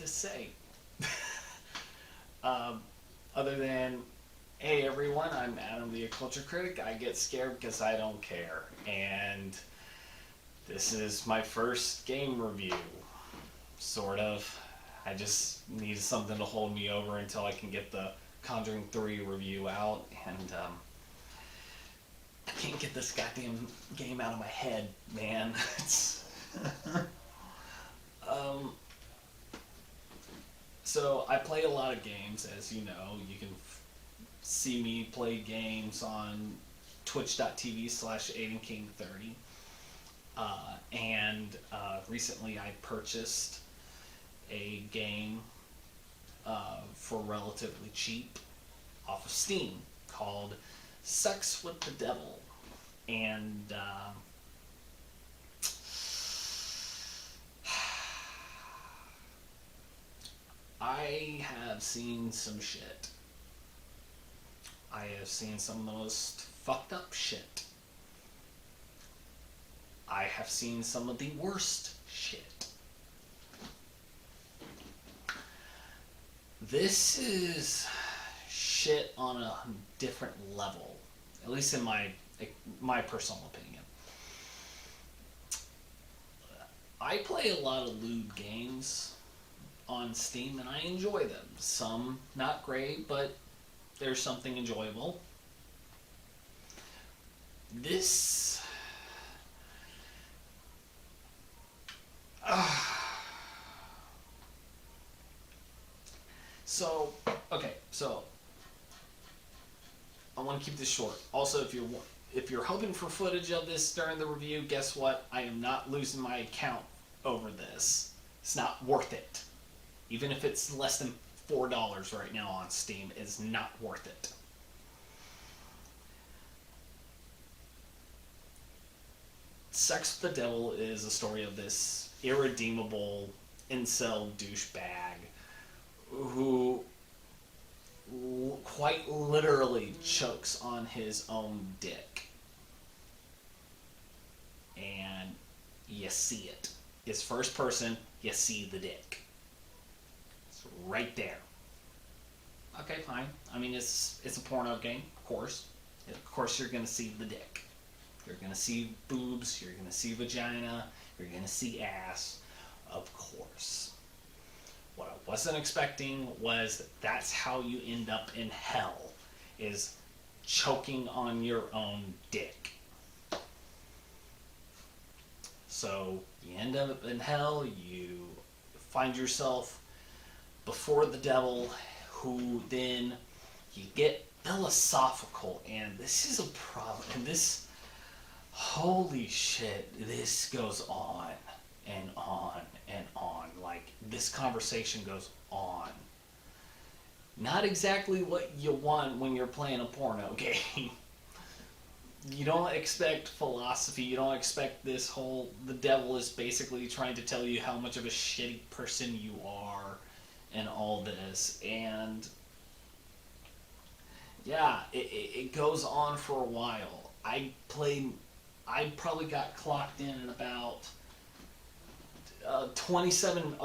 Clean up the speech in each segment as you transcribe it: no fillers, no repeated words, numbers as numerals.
say. um, Other than, hey everyone, I'm Adam the OcCULTure Critic. I get scared because I don't care. And this is my first game review, sort of. I just need something to hold me over until I can get the Conjuring 3 review out, and I can't get this goddamn game out of my head, man. um, so I play a lot of games, as you know. You can see me play games on twitch.tv/AidenKing30. And recently I purchased a game for relatively cheap off of Steam called Sex with the Devil. And I have seen some shit. I have seen some of the most fucked up shit. I have seen some of the worst shit. This is shit on a different level, at least in my personal opinion. I play a lot of lewd games on Steam, and I enjoy them. Some not great, but there's something enjoyable. This... So, okay, so I want to keep this short. Also, if you're hoping for footage of this during the review, guess what? I am not losing my account over this. It's not worth it. Even if it's less than $4 right now on Steam, it's not worth it. Sex with the Devil is a story of this irredeemable incel douchebag who quite literally chokes on his own dick. And you see it. It's first person, you see the dick. It's right there. Okay, fine. I mean, it's a porno game, of course. Of course you're going to see the dick. You're going to see boobs, you're going to see vagina, you're going to see ass, of course. What I wasn't expecting was that's how you end up in hell, is choking on your own dick. So you end up in hell, you find yourself before the devil, who then you get philosophical, and this is a problem, and this, holy shit, this goes on and on and on. Like, this conversation goes on. Not exactly what you want when you're playing a porno game. You don't expect philosophy. You don't expect this whole... The devil is basically trying to tell you how much of a shitty person you are and all this. And yeah, it goes on for a while. I probably got clocked in about 27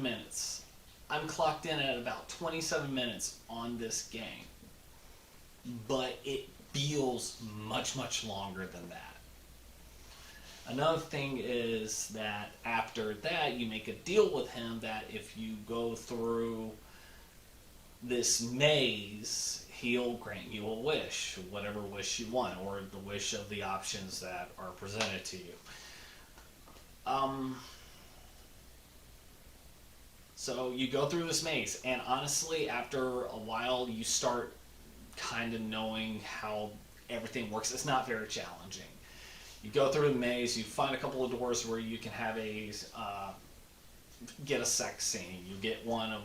minutes. I'm clocked in at about 27 minutes on this game. But it feels much, much longer than that. Another thing is that after that, you make a deal with him that if you go through this maze, he'll grant you a wish, whatever wish you want, or the wish of the options that are presented to you. So you go through this maze, and honestly, after a while, you start kind of knowing how everything works. It's not very challenging. You go through the maze, you find a couple of doors where you can have get a sex scene. You'll get one of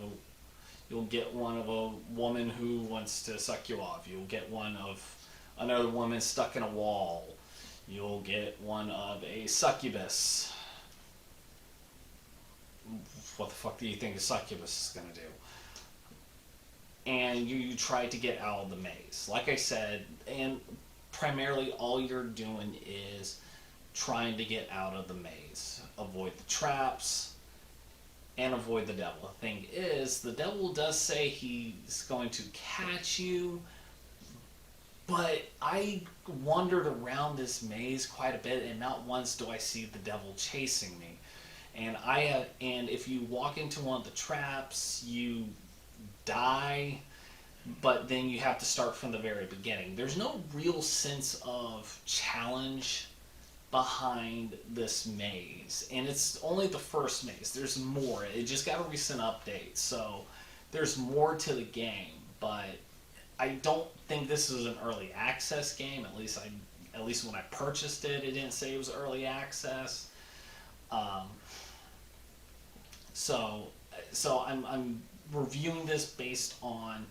a woman who wants to suck you off. You'll get one of another woman stuck in a wall. You'll get one of a succubus. What the fuck do you think a succubus is gonna do? And you try to get out of the maze. Like I said, and primarily all you're doing is trying to get out of the maze. Avoid the traps, and avoid the devil. The thing is, the devil does say he's going to catch you, but I wandered around this maze quite a bit, and not once do I see the devil chasing me. And if you walk into one of the traps, you die, but then you have to start from the very beginning. There's no real sense of challenge behind this maze, and it's only the first maze. There's more. It just got a recent update, so there's more to the game, but I don't think this is an early access game. At least when I purchased it, it didn't say it was early access. Um, so I'm reviewing this based on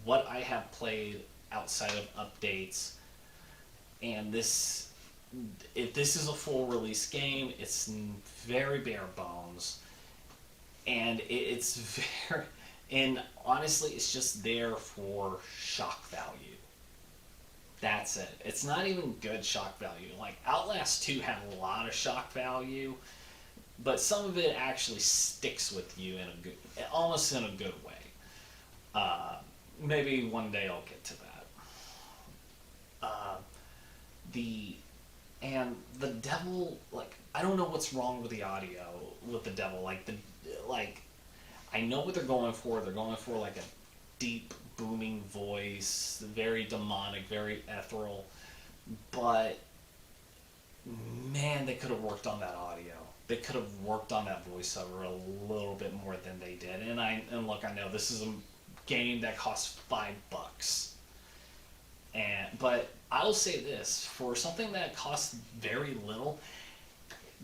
what I have played outside of updates, and if this is a full release game, it's very bare bones, and it's very, and honestly, it's just there for shock value. That's it. It's not even good shock value. Like Outlast 2 had a lot of shock value, but some of it actually sticks with you in a good, almost in a good way. Maybe one day I'll get to that. The and the devil, like, I don't know what's wrong with the audio with the devil. Like I know what they're going for. They're going for like a deep booming voice, very demonic, very ethereal. But man, they could have worked on that audio. They could have worked on that voiceover a little bit more than they did. And look, I know this is a game that costs $5. But I'll say this, for something that costs very little,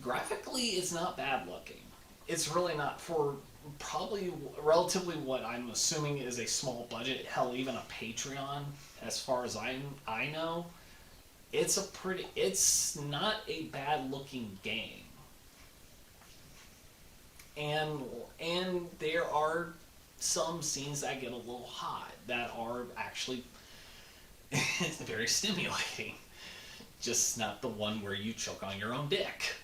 graphically it's not bad looking. It's really not, for probably relatively what I'm assuming is a small budget, hell, even a Patreon, as far as I know. It's not a bad looking game. And there are some scenes that get a little hot that are actually very stimulating. Just not the one where you choke on your own dick.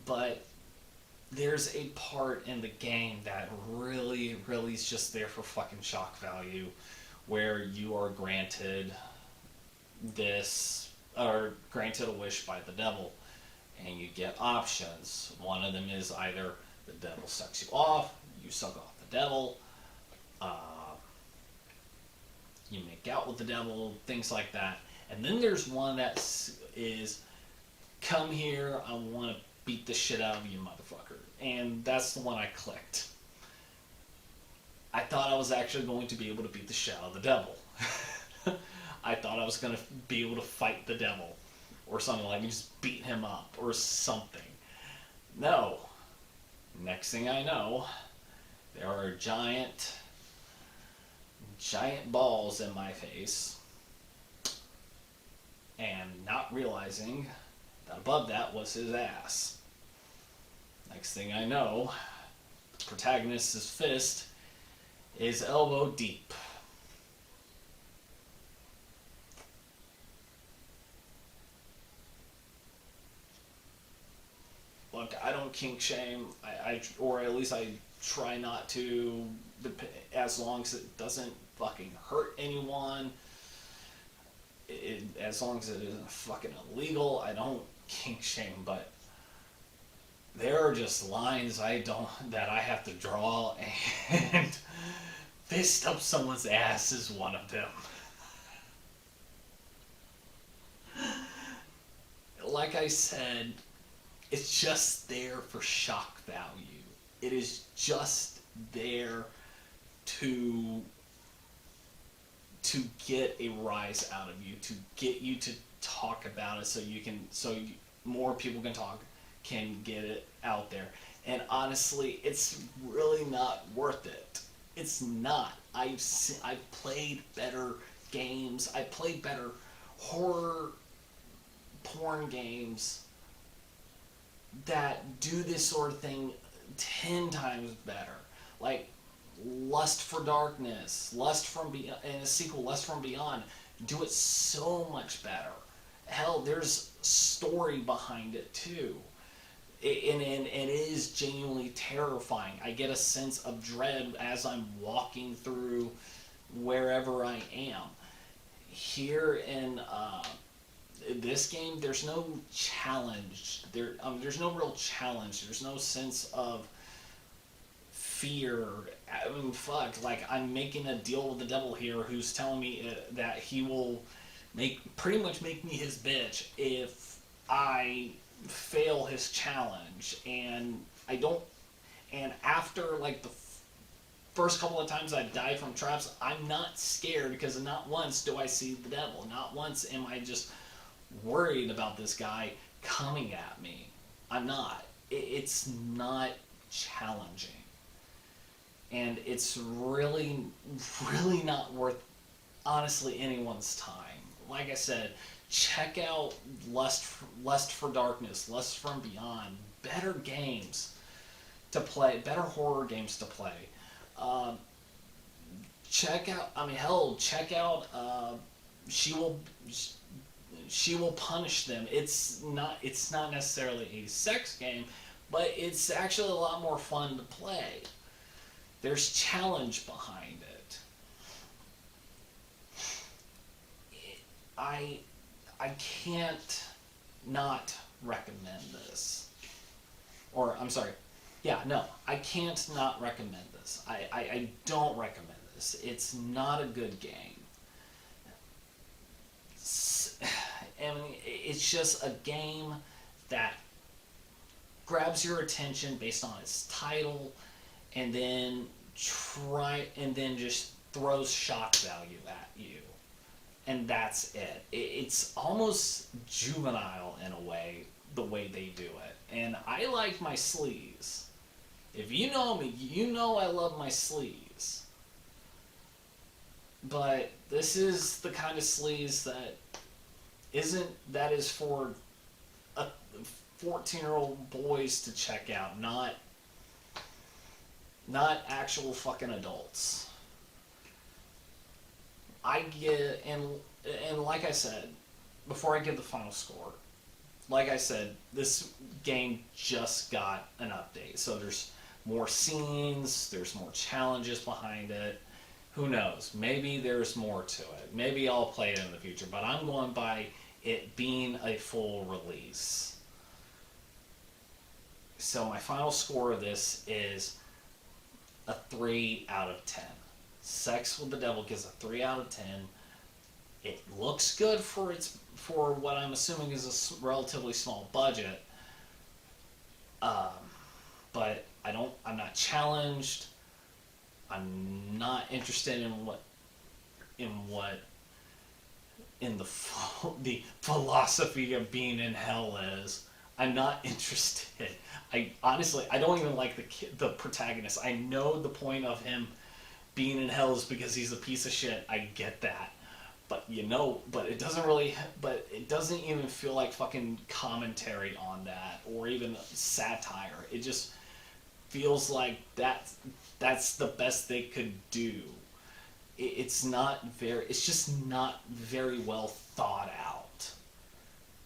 But there's a part in the game that really is just there for fucking shock value, where you are granted granted a wish by the devil, and you get options. One of them is either the devil sucks you off, you suck off the devil, you make out with the devil, things like that. And then there's one that is, come here, I want to beat the shit out of you, motherfucker. And that's the one I clicked. I thought I was actually going to be able to beat the shit out of the devil. I thought I was going to be able to fight the devil, or something, like just beat him up, or something. No. Next thing I know, there are giant balls in my face, and not realizing that above that was his ass. Next thing I know, the protagonist's fist is elbow deep. Look, I don't kink shame, or at least I try not to, as long as it doesn't fucking hurt anyone. As long as it isn't fucking illegal, I don't kink shame. But there are just lines that I have to draw, and fist up someone's ass is one of them. Like I said, it's just there for shock value. It is just there to get a rise out of you, to get you to talk about it, more people can get it out there. And honestly, it's really not worth it. It's not. I've played better games. I played better horror porn games that do this sort of thing 10 times better. Like Lust for Darkness, and a sequel, Lust from Beyond, do it so much better. Hell, there's story behind it too. And it is genuinely terrifying. I get a sense of dread as I'm walking through wherever I am. Here in this game, there's no challenge. There's no real challenge. There's no sense of fear. I mean, fuck. Like, I'm making a deal with the devil here, who's telling me that he will pretty much make me his bitch if I fail his challenge, and I don't. And after like the first couple of times I die from traps, I'm not scared because not once do I see the devil. Not once am I just worried about this guy coming at me. I'm not. It's not challenging. And it's really, really not worth, honestly, anyone's time. Like I said, check out Lust for Darkness, Lust from Beyond. Better games to play, better horror games to play. Check out, I mean, hell, check out She Will Punish Them. It's not necessarily a sex game, but it's actually a lot more fun to play. There's challenge behind it. I can't not recommend this. Or, I'm sorry. Yeah, no, I can't not recommend this. I don't recommend this. It's not a good game. I mean, it's just a game that grabs your attention based on its title, and then just throws shock value at you, and that's it. It's almost juvenile in a way, the way they do it. And I like my sleaze. If you know me, you know I love my sleaze. But this is the kind of sleaze that is for 14-year-old boys to check out, not actual fucking adults. And like I said, before I give the final score, like I said, this game just got an update, so there's more scenes, there's more challenges behind it. Who knows? Maybe there's more to it. Maybe I'll play it in the future, but I'm going by it being a full release. So my final score of this is a 3 out of 10. Sex with the Devil gives a 3 out of 10. It looks good for what I'm assuming is a relatively small budget. But I'm not challenged. I'm not interested in the philosophy of being in hell is. I'm not interested. I don't even like the protagonist. I know the point of him being in hell is because he's a piece of shit. I get that. But it doesn't even feel like fucking commentary on that or even satire. It just feels like that's the best they could do. It's just not very well thought out.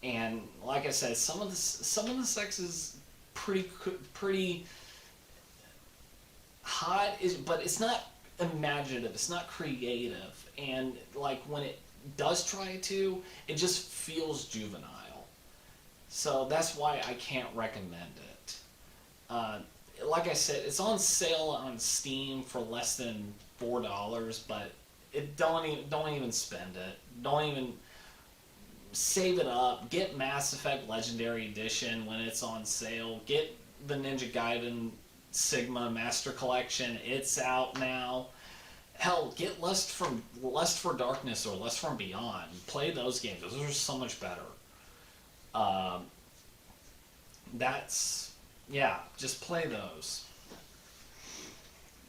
And like I said, some of the sex is pretty hot, but it's not imaginative. It's not creative. And like when it does try to, it just feels juvenile. So that's why I can't recommend it. Like I said, it's on sale on Steam for less than $4, but don't even spend it. Don't even save it up. Get Mass Effect Legendary Edition when it's on sale. Get the Ninja Gaiden Sigma Master Collection. It's out now. Hell, get Lust for Darkness or Lust from Beyond. Play those games. Those are so much better. Just play those.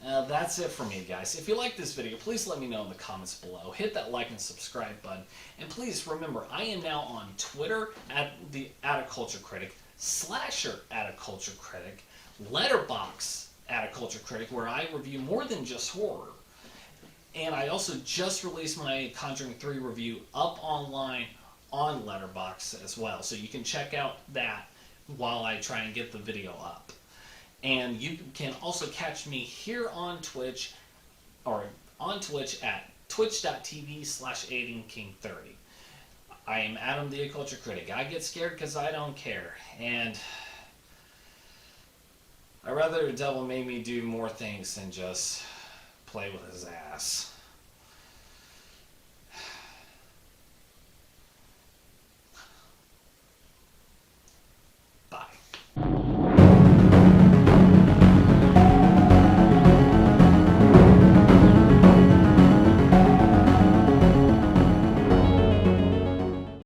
That's it for me, guys. If you like this video, please let me know in the comments below. Hit that like and subscribe button. And please remember, I am now on Twitter at OcCULTure Critic, Slasher at OcCULTure Critic, Letterboxd at OcCULTure Critic, where I review more than just horror. And I also just released my Conjuring 3 review up online on Letterboxd as well. So you can check out that while I try and get the video up. And you can also catch me here on Twitch, or on Twitch at twitch.tv/AidingKing30. I am Adam the OcCULTure Critic. I get scared because I don't care. And I'd rather the devil made me do more things than just play with his ass.